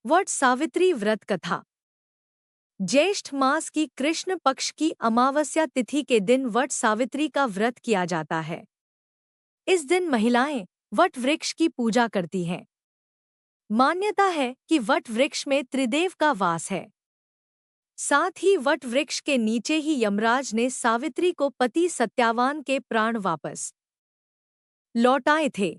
वट सावित्री व्रत कथा। ज्येष्ठ मास की कृष्ण पक्ष की अमावस्या तिथि के दिन वट सावित्री का व्रत किया जाता है। इस दिन महिलाएं वट वृक्ष की पूजा करती हैं। मान्यता है कि वट वृक्ष में त्रिदेव का वास है। साथ ही वट वृक्ष के नीचे ही यमराज ने सावित्री को पति सत्यवान के प्राण वापस लौटाए थे।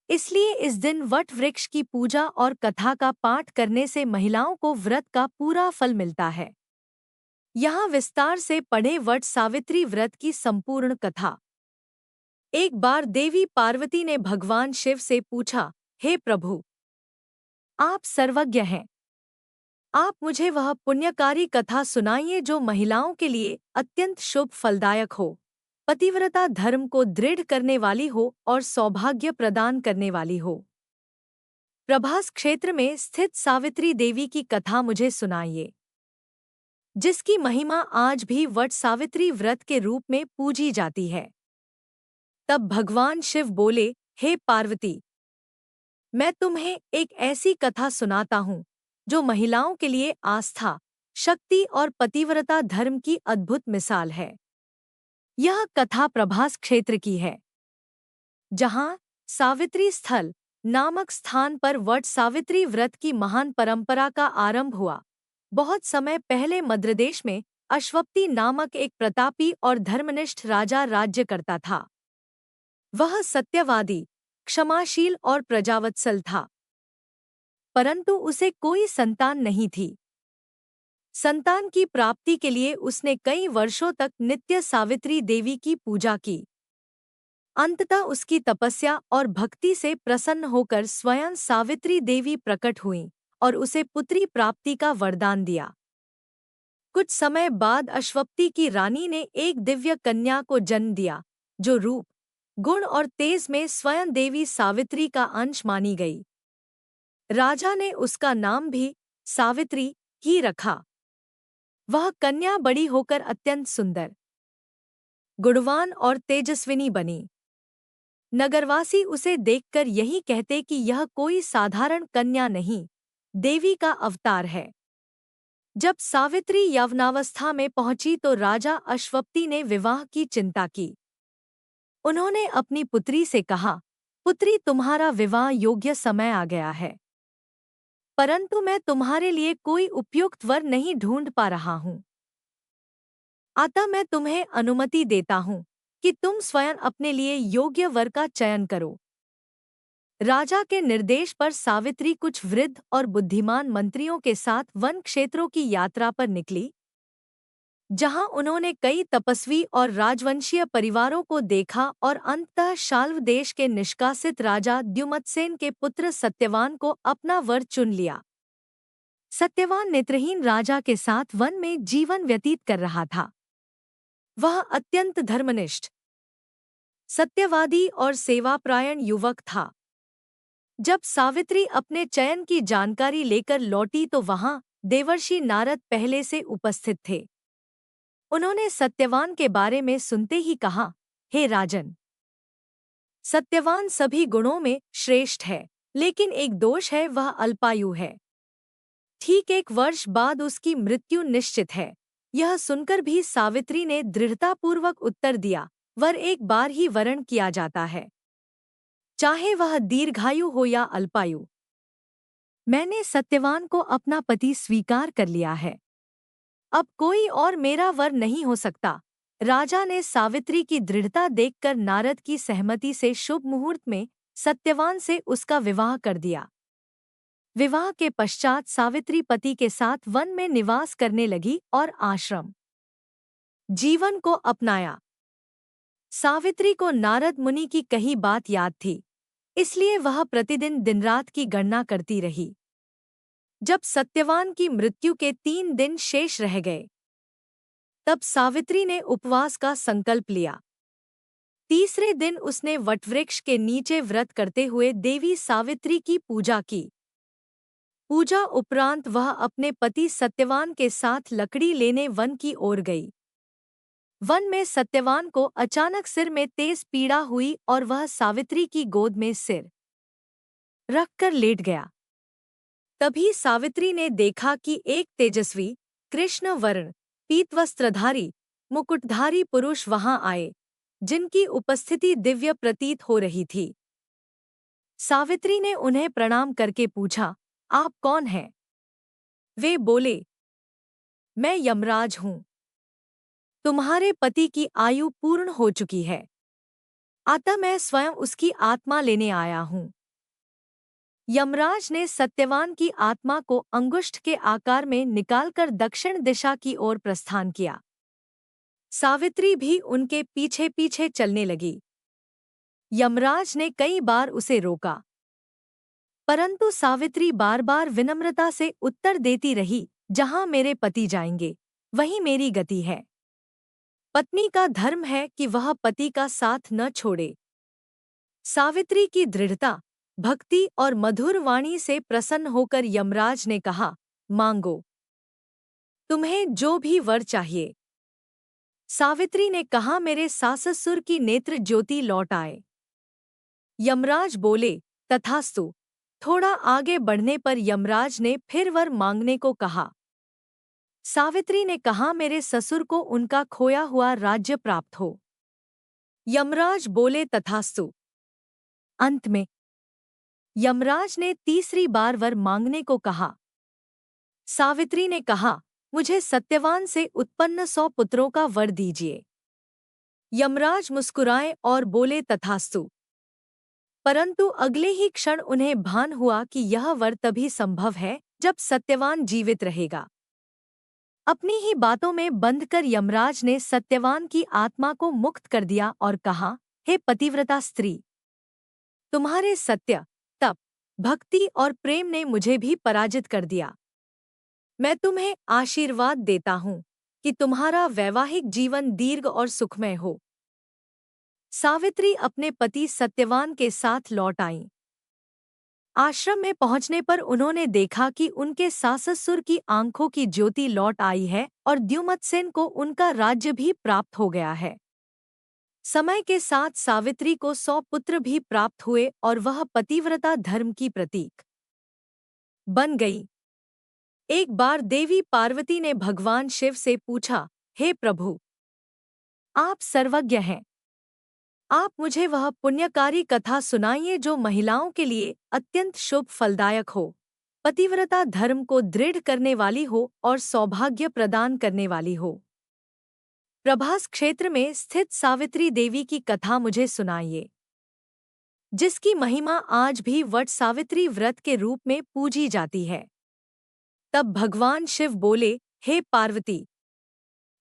इसलिए इस दिन वट वृक्ष की पूजा और कथा का पाठ करने से महिलाओं को व्रत का पूरा फल मिलता है। यहाँ विस्तार से पढ़े वट सावित्री व्रत की संपूर्ण कथा। एक बार देवी पार्वती ने भगवान शिव से पूछा, हे प्रभु, आप सर्वज्ञ हैं। आप मुझे वह पुण्यकारी कथा सुनाइए जो महिलाओं के लिए अत्यंत शुभ फलदायक हो, पतिव्रता धर्म को दृढ़ करने वाली हो और सौभाग्य प्रदान करने वाली हो। प्रभास क्षेत्र में स्थित सावित्री देवी की कथा मुझे सुनाइए, जिसकी महिमा आज भी वट सावित्री व्रत के रूप में पूजी जाती है। तब भगवान शिव बोले, हे पार्वती, मैं तुम्हें एक ऐसी कथा सुनाता हूँ जो महिलाओं के लिए आस्था, शक्ति और पतिव्रता धर्म की अद्भुत मिसाल है। यह कथा प्रभास क्षेत्र की है, जहाँ सावित्री स्थल नामक स्थान पर वट सावित्री व्रत की महान परंपरा का आरंभ हुआ। बहुत समय पहले मद्रदेश में अश्वपति नामक एक प्रतापी और धर्मनिष्ठ राजा राज्य करता था। वह सत्यवादी, क्षमाशील और प्रजावत्सल था, परंतु उसे कोई संतान नहीं थी। संतान की प्राप्ति के लिए उसने कई वर्षों तक नित्य सावित्री देवी की पूजा की। अंततः उसकी तपस्या और भक्ति से प्रसन्न होकर स्वयं सावित्री देवी प्रकट हुईं और उसे पुत्री प्राप्ति का वरदान दिया। कुछ समय बाद अश्वपति की रानी ने एक दिव्य कन्या को जन्म दिया, जो रूप, गुण और तेज में स्वयं देवी सावित्री का अंश मानी गई। राजा ने उसका नाम भी सावित्री ही रखा। वह कन्या बड़ी होकर अत्यंत सुंदर, गुणवान और तेजस्विनी बनी। नगरवासी उसे देखकर यही कहते कि यह कोई साधारण कन्या नहीं, देवी का अवतार है। जब सावित्री यौवनावस्था में पहुंची तो राजा अश्वपति ने विवाह की चिंता की। उन्होंने अपनी पुत्री से कहा, पुत्री, तुम्हारा विवाह योग्य समय आ गया है, परंतु मैं तुम्हारे लिए कोई उपयुक्त वर नहीं ढूंढ पा रहा हूँ। अतः मैं तुम्हें अनुमति देता हूँ कि तुम स्वयं अपने लिए योग्य वर का चयन करो। राजा के निर्देश पर सावित्री कुछ वृद्ध और बुद्धिमान मंत्रियों के साथ वन क्षेत्रों की यात्रा पर निकली, जहां उन्होंने कई तपस्वी और राजवंशीय परिवारों को देखा और अंततः शाल्व देश के निष्कासित राजा द्युमत्सेन के पुत्र सत्यवान को अपना वर चुन लिया। सत्यवान नेत्रहीन राजा के साथ वन में जीवन व्यतीत कर रहा था। वह अत्यंत धर्मनिष्ठ, सत्यवादी और सेवापरायण युवक था। जब सावित्री अपने चयन की जानकारी लेकर लौटी तो वहां देवर्षि नारद पहले से उपस्थित थे। उन्होंने सत्यवान के बारे में सुनते ही कहा, हे राजन, सत्यवान सभी गुणों में श्रेष्ठ है, लेकिन एक दोष है, वह अल्पायु है। ठीक 1 वर्ष बाद उसकी मृत्यु निश्चित है। यह सुनकर भी सावित्री ने दृढ़तापूर्वक उत्तर दिया, वर एक बार ही वरण किया जाता है, चाहे वह दीर्घायु हो या अल्पायु। मैंने सत्यवान को अपना पति स्वीकार कर लिया है, अब कोई और मेरा वर नहीं हो सकता। राजा ने सावित्री की दृढ़ता देखकर नारद की सहमति से शुभ मुहूर्त में सत्यवान से उसका विवाह कर दिया। विवाह के पश्चात सावित्री पति के साथ वन में निवास करने लगी और आश्रम जीवन को अपनाया। सावित्री को नारद मुनि की कही बात याद थी, इसलिए वह प्रतिदिन दिनरात की गणना करती रही। जब सत्यवान की मृत्यु के 3 दिन शेष रह गए, तब सावित्री ने उपवास का संकल्प लिया। तीसरे दिन उसने वटवृक्ष के नीचे व्रत करते हुए देवी सावित्री की पूजा की। पूजा उपरांत वह अपने पति सत्यवान के साथ लकड़ी लेने वन की ओर गई। वन में सत्यवान को अचानक सिर में तेज पीड़ा हुई और वह सावित्री की गोद में सिर रखकर लेट गया। तभी सावित्री ने देखा कि एक तेजस्वी, कृष्ण वर्ण, पीतवस्त्रधारी, मुकुटधारी पुरुष वहां आए, जिनकी उपस्थिति दिव्य प्रतीत हो रही थी। सावित्री ने उन्हें प्रणाम करके पूछा, आप कौन हैं? वे बोले, मैं यमराज हूँ। तुम्हारे पति की आयु पूर्ण हो चुकी है, अतः मैं स्वयं उसकी आत्मा लेने आया हूँ। यमराज ने सत्यवान की आत्मा को अंगुष्ठ के आकार में निकालकर दक्षिण दिशा की ओर प्रस्थान किया। सावित्री भी उनके पीछे पीछे चलने लगी। यमराज ने कई बार उसे रोका, परंतु सावित्री बार बार विनम्रता से उत्तर देती रही, जहां मेरे पति जाएंगे, वहीं मेरी गति है। पत्नी का धर्म है कि वह पति का साथ न छोड़े। सावित्री की दृढ़ता, भक्ति और मधुर वाणी से प्रसन्न होकर यमराज ने कहा, मांगो, तुम्हें जो भी वर चाहिए। सावित्री ने कहा, मेरे सास-ससुर की नेत्र ज्योति लौट आए। यमराज बोले, तथास्तु। थोड़ा आगे बढ़ने पर यमराज ने फिर वर मांगने को कहा। सावित्री ने कहा, मेरे ससुर को उनका खोया हुआ राज्य प्राप्त हो। यमराज बोले, तथास्तु। अंत में यमराज ने तीसरी बार वर मांगने को कहा। सावित्री ने कहा, मुझे सत्यवान से उत्पन्न 100 पुत्रों का वर दीजिए। यमराज मुस्कुराए और बोले, तथास्तु। परंतु अगले ही क्षण उन्हें भान हुआ कि यह वर तभी संभव है जब सत्यवान जीवित रहेगा। अपनी ही बातों में बंधकर यमराज ने सत्यवान की आत्मा को मुक्त कर दिया और कहा, हे पतिव्रता स्त्री, तुम्हारे सत्य, तप, भक्ति और प्रेम ने मुझे भी पराजित कर दिया। मैं तुम्हें आशीर्वाद देता हूँ कि तुम्हारा वैवाहिक जीवन दीर्घ और सुखमय हो। सावित्री अपने पति सत्यवान के साथ लौट आईं। आश्रम में पहुंचने पर उन्होंने देखा कि उनके सास-ससुर की आंखों की ज्योति लौट आई है और द्युमत्सेन को उनका राज्य भी प्राप्त हो गया है। समय के साथ सावित्री को 100 पुत्र भी प्राप्त हुए और वह पतिव्रता धर्म की प्रतीक बन गई। एक बार देवी पार्वती ने भगवान शिव से पूछा, हे प्रभु, आप सर्वज्ञ हैं, आप मुझे वह पुण्यकारी कथा सुनाइए जो महिलाओं के लिए अत्यंत शुभ फलदायक हो, पतिव्रता धर्म को दृढ़ करने वाली हो और सौभाग्य प्रदान करने वाली हो। प्रभास क्षेत्र में स्थित सावित्री देवी की कथा मुझे सुनाइए, जिसकी महिमा आज भी वट सावित्री व्रत के रूप में पूजी जाती है। तब भगवान शिव बोले, हे पार्वती,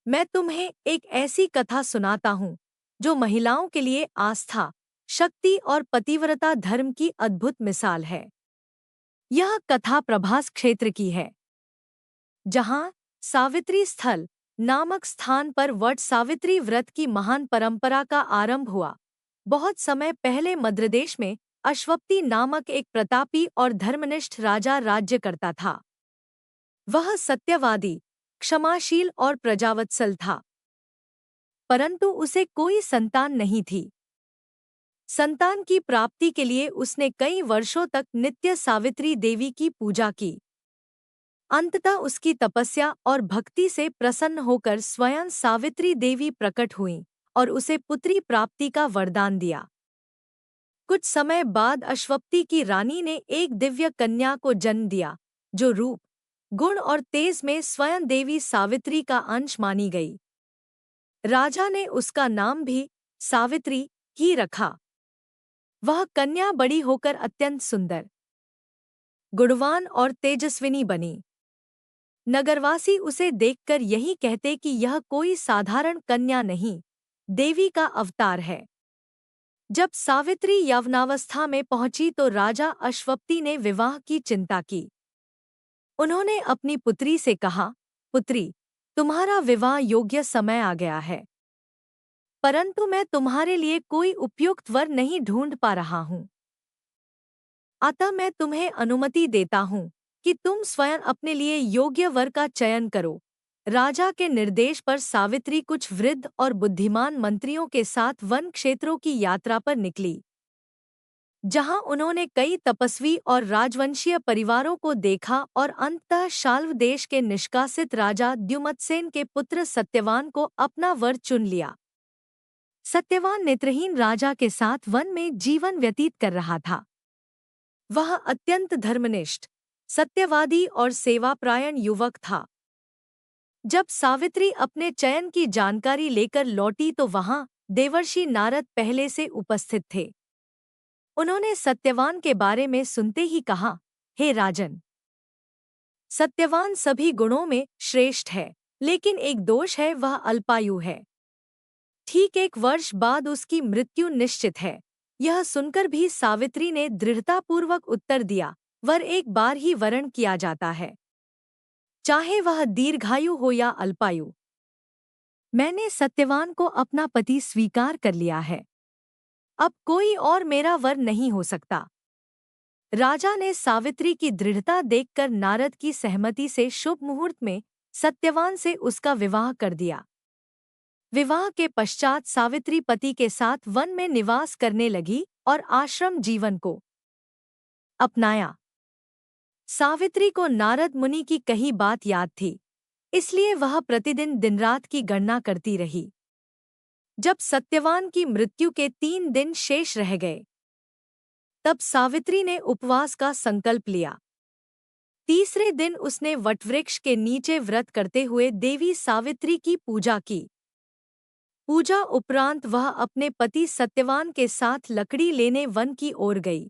मैं तुम्हें एक ऐसी कथा सुनाता हूँ जो महिलाओं के लिए आस्था, शक्ति और पतिव्रता धर्म की अद्भुत मिसाल है। यह कथा प्रभास क्षेत्र की है, जहाँ सावित्री स्थल नामक स्थान पर वट सावित्री व्रत की महान परंपरा का आरंभ हुआ। बहुत समय पहले मद्रदेश में अश्वपति नामक एक प्रतापी और धर्मनिष्ठ राजा राज्य करता था। वह सत्यवादी, क्षमाशील और प्रजावत्सल था, परंतु उसे कोई संतान नहीं थी। संतान की प्राप्ति के लिए उसने कई वर्षों तक नित्य सावित्री देवी की पूजा की। अंततः उसकी तपस्या और भक्ति से प्रसन्न होकर स्वयं सावित्री देवी प्रकट हुईं और उसे पुत्री प्राप्ति का वरदान दिया। कुछ समय बाद अश्वपति की रानी ने एक दिव्य कन्या को जन्म दिया, जो रूप, गुण और तेज में स्वयं देवी सावित्री का अंश मानी गई। राजा ने उसका नाम भी सावित्री ही रखा। वह कन्या बड़ी होकर अत्यंत सुंदर, गुणवान और तेजस्विनी बनी। नगरवासी उसे देखकर यही कहते कि यह कोई साधारण कन्या नहीं, देवी का अवतार है। जब सावित्री यौवनावस्था में पहुंची तो राजा अश्वपति ने विवाह की चिंता की। उन्होंने अपनी पुत्री से कहा, पुत्री, तुम्हारा विवाह योग्य समय आ गया है, परंतु मैं तुम्हारे लिए कोई उपयुक्त वर नहीं ढूंढ पा रहा हूँ। अतः मैं तुम्हें अनुमति देता हूँ कि तुम स्वयं अपने लिए योग्य वर का चयन करो। राजा के निर्देश पर सावित्री कुछ वृद्ध और बुद्धिमान मंत्रियों के साथ वन क्षेत्रों की यात्रा पर निकली। जहां उन्होंने कई तपस्वी और राजवंशीय परिवारों को देखा और अंततः शाल्व देश के निष्कासित राजा द्युमत्सेन के पुत्र सत्यवान को अपना वर चुन लिया। सत्यवान नेत्रहीन राजा के साथ वन में जीवन व्यतीत कर रहा था। वह अत्यंत धर्मनिष्ठ, सत्यवादी और सेवापरायण युवक था। जब सावित्री अपने चयन की जानकारी लेकर लौटी तो वहां देवर्षि नारद पहले से उपस्थित थे। उन्होंने सत्यवान के बारे में सुनते ही कहा, हे राजन, सत्यवान सभी गुणों में श्रेष्ठ है, लेकिन एक दोष है, वह अल्पायु है। ठीक 1 वर्ष बाद उसकी मृत्यु निश्चित है। यह सुनकर भी सावित्री ने दृढ़तापूर्वक उत्तर दिया, वर एक बार ही वरण किया जाता है, चाहे वह दीर्घायु हो या अल्पायु। मैंने सत्यवान को अपना पति स्वीकार कर लिया है। अब कोई और मेरा वर नहीं हो सकता। राजा ने सावित्री की दृढ़ता देखकर नारद की सहमति से शुभ मुहूर्त में सत्यवान से उसका विवाह कर दिया। विवाह के पश्चात सावित्री पति के साथ वन में निवास करने लगी और आश्रम जीवन को अपनाया। सावित्री को नारद मुनि की कही बात याद थी, इसलिए वह प्रतिदिन दिनरात की गणना करती रही। जब सत्यवान की मृत्यु के 3 दिन शेष रह गए, तब सावित्री ने उपवास का संकल्प लिया। तीसरे दिन उसने वटवृक्ष के नीचे व्रत करते हुए देवी सावित्री की पूजा की। पूजा उपरांत वह अपने पति सत्यवान के साथ लकड़ी लेने वन की ओर गई।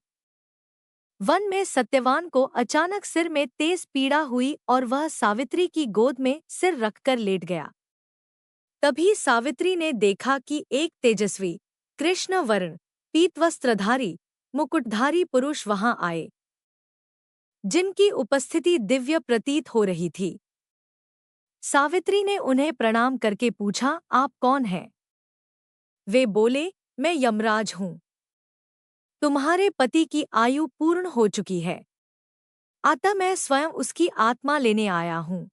वन में सत्यवान को अचानक सिर में तेज पीड़ा हुई और वह सावित्री की गोद में सिर रखकर लेट गया। तभी सावित्री ने देखा कि एक तेजस्वी, कृष्ण वर्ण, पीतवस्त्रधारी, मुकुटधारी पुरुष वहां आए, जिनकी उपस्थिति दिव्य प्रतीत हो रही थी। सावित्री ने उन्हें प्रणाम करके पूछा, आप कौन हैं? वे बोले, मैं यमराज हूँ। तुम्हारे पति की आयु पूर्ण हो चुकी है, अतः मैं स्वयं उसकी आत्मा लेने आया हूँ।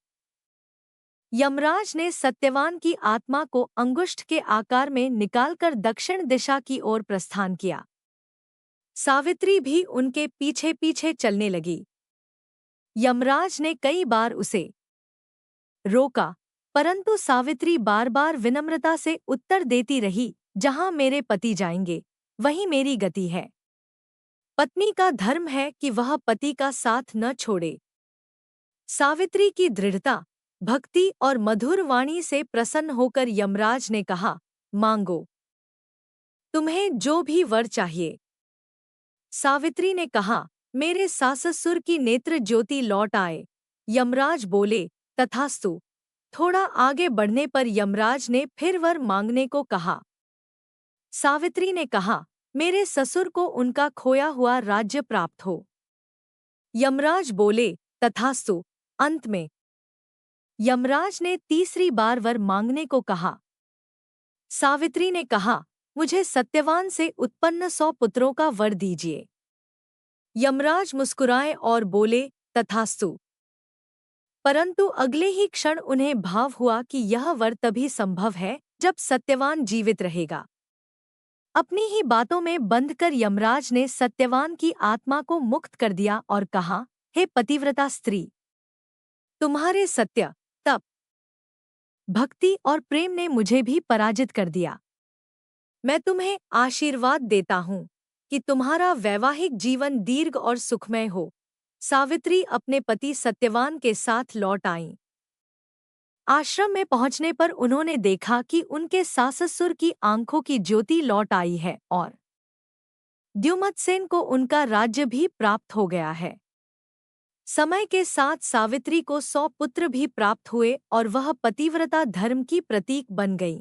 यमराज ने सत्यवान की आत्मा को अंगुष्ठ के आकार में निकालकर दक्षिण दिशा की ओर प्रस्थान किया। सावित्री भी उनके पीछे पीछे चलने लगी। यमराज ने कई बार उसे रोका, परंतु सावित्री बार बार विनम्रता से उत्तर देती रही, जहां मेरे पति जाएंगे, वहीं मेरी गति है। पत्नी का धर्म है कि वह पति का साथ न छोड़े। सावित्री की दृढ़ता, भक्ति और मधुर वाणी से प्रसन्न होकर यमराज ने कहा, मांगो, तुम्हें जो भी वर चाहिए। सावित्री ने कहा, मेरे साससुर की नेत्र ज्योति लौट आए। यमराज बोले, तथास्तु। थोड़ा आगे बढ़ने पर यमराज ने फिर वर मांगने को कहा। सावित्री ने कहा, मेरे ससुर को उनका खोया हुआ राज्य प्राप्त हो। यमराज बोले, तथास्तु। अंत में यमराज ने तीसरी बार वर मांगने को कहा। सावित्री ने कहा, मुझे सत्यवान से उत्पन्न 100 पुत्रों का वर दीजिए। यमराज मुस्कुराए और बोले, तथास्तु। परंतु अगले ही क्षण उन्हें भाव हुआ कि यह वर तभी संभव है जब सत्यवान जीवित रहेगा। अपनी ही बातों में बंधकर यमराज ने सत्यवान की आत्मा को मुक्त कर दिया और कहा, हे पतिव्रता स्त्री, तुम्हारे सत्य, तप, भक्ति और प्रेम ने मुझे भी पराजित कर दिया। मैं तुम्हें आशीर्वाद देता हूँ कि तुम्हारा वैवाहिक जीवन दीर्घ और सुखमय हो। सावित्री अपने पति सत्यवान के साथ लौट आईं। आश्रम में पहुंचने पर उन्होंने देखा कि उनके साससुर की आंखों की ज्योति लौट आई है और द्युमत्सेन को उनका राज्य भी प्राप्त हो गया है। समय के साथ सावित्री को 100 पुत्र भी प्राप्त हुए और वह पतिव्रता धर्म की प्रतीक बन गई।